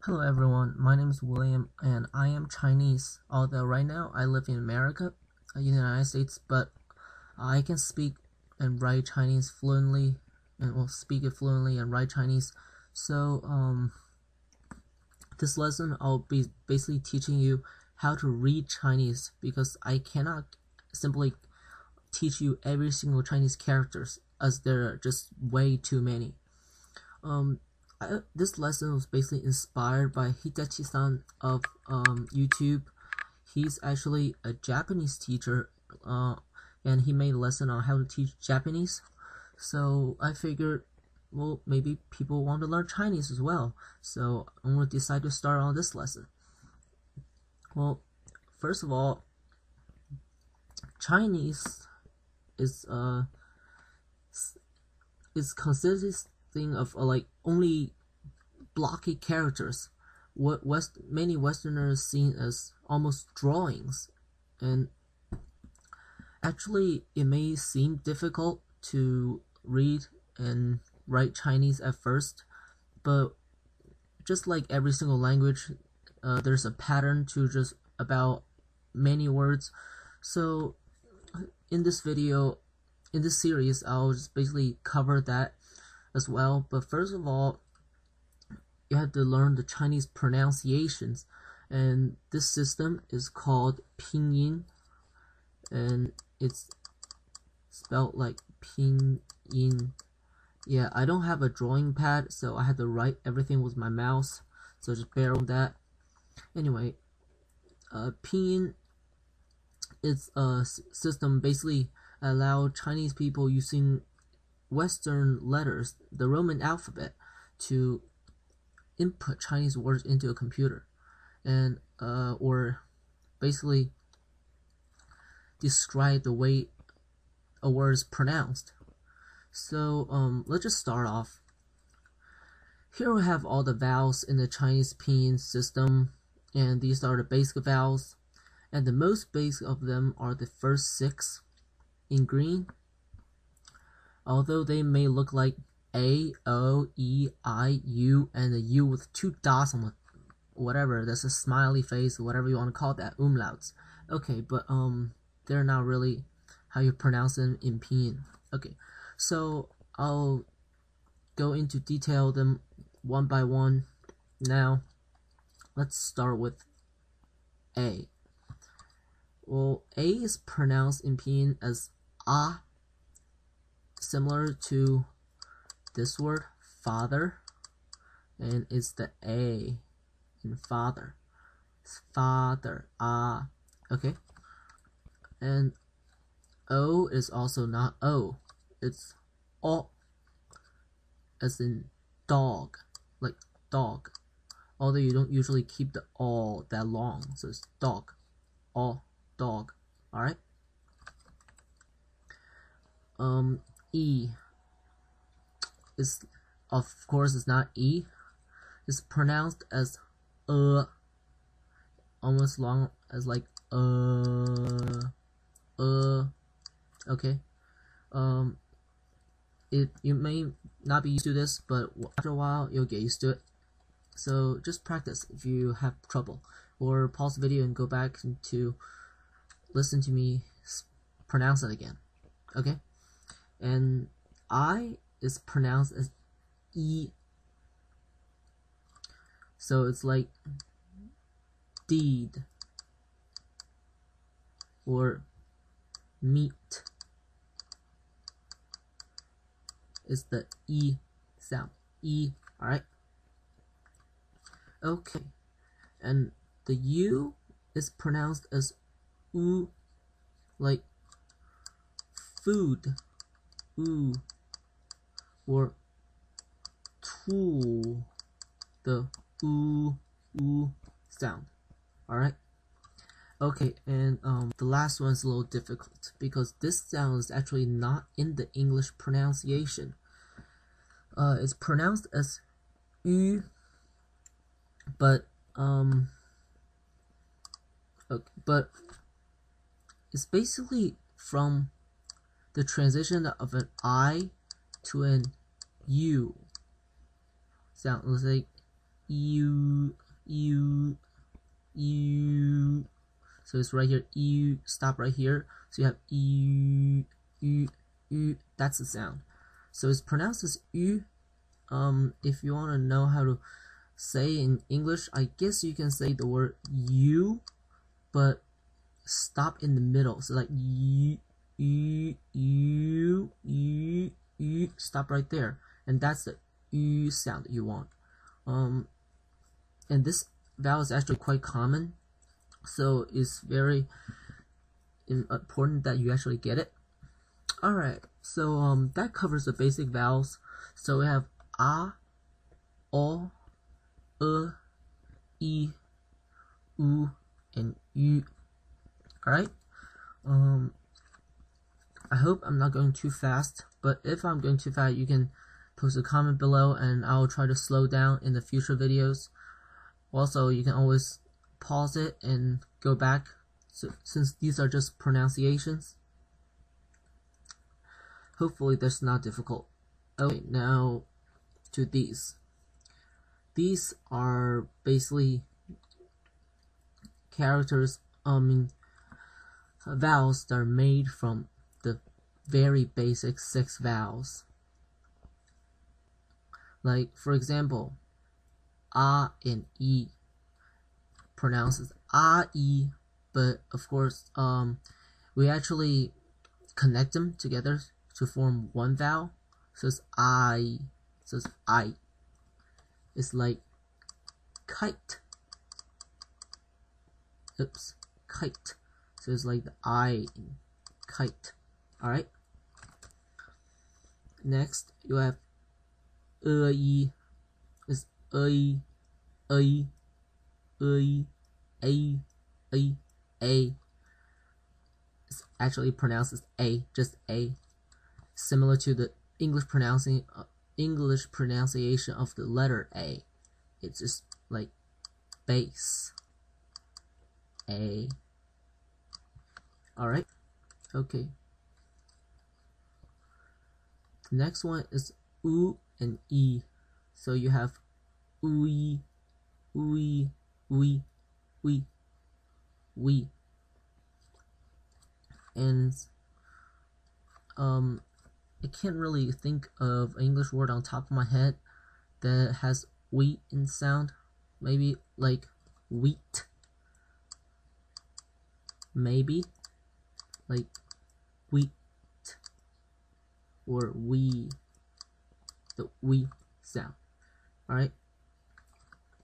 Hello everyone, my name is William and I am Chinese, although right now I live in America, in the United States, but I can speak and write Chinese fluently, and speak it fluently and write Chinese. So this lesson I'll be basically teaching you how to read Chinese, because I cannot simply teach you every single Chinese characters, as there are just way too many. This lesson was basically inspired by Hitachi-san of YouTube. He's actually a Japanese teacher, and he made a lesson on how to teach Japanese. So I figured, well, maybe people want to learn Chinese as well. So I'm going to decide to start on this lesson. Well, first of all, Chinese is consisting of like only blocky characters, what many Westerners see as almost drawings, and actually it may seem difficult to read and write Chinese at first, but just like every single language, there's a pattern to just about many words. So in this video, in this series, I'll just basically cover that as well. But first of all, you have to learn the Chinese pronunciations, and this system is called Pinyin, and it's spelled like Pinyin. Yeah, I don't have a drawing pad, so I had to write everything with my mouse, so just bear with that. Anyway, Pinyin is a system basically allow Chinese people using Western letters, the Roman alphabet, to input Chinese words into a computer, and or basically describe the way a word is pronounced. So let's just start off. Here we have all the vowels in the Chinese pinyin system, and these are the basic vowels, and the most basic of them are the first 6 in green. Although they may look like A, O, E, I, U, and the U with 2 dots on it, whatever, that's a smiley face, whatever you want to call that, umlauts. Okay, but they're not really how you pronounce them in pinyin. Okay, so I'll go into detail them one by one. Now, let's start with A. Well, A is pronounced in pinyin as ah, similar to this word father, and it's the A in father. It's father, ah. Okay, and O is also not O, it's O, as in dog, like dog, although you don't usually keep the O that long, so it's dog, O, dog. Alright, E is, of course, it's not E. It's pronounced as almost long as like okay. You may not be used to this, but after a while you'll get used to it. So just practice if you have trouble, or pause the video and go back to listen to me pronounce it again. Okay, and I is pronounced as E, so it's like deed or meat. It's the E sound, E. Alright, okay, and the U is pronounced as oo, like food, oo, or tool, the oo sound. Alright, okay, and the last one's a little difficult because this sound is actually not in the English pronunciation. It's pronounced as ü, but okay, but it's basically from the transition of an I to an U sound. Let's say you. So it's right here. You stop right here. So you have you. That's the sound. So it's pronounced as you. If you want to know how to say in English, I guess you can say the word you, but stop in the middle. So like you, stop right there, and that's the u sound that you want. And this vowel is actually quite common, so it's very important that you actually get it. Alright, so that covers the basic vowels. So we have a, o, e, u, and u. Alright, I hope I'm not going too fast, but if I'm going too fast, you can post a comment below and I'll try to slow down in the future videos. Also, you can always pause it and go back, since these are just pronunciations. Hopefully that's not difficult. Okay, now to these. These are basically characters, vowels that are made from the very basic 6 vowels. Like, for example, a and e pronounces a-e, but of course, we actually connect them together to form one vowel. So it's I. So it's I. It's like kite. Oops, kite. So it's like the I in kite. Alright. Next, you have e. It's a. It's actually pronounced as a, just a, similar to the English pronunciation of the letter A. It's just like base. A. Alright, okay. The next one is U and E. So you have we, we. And I can't really think of an English word on top of my head that has wheat in sound. Maybe like wheat. Maybe like wheat or we, the we sound. Alright,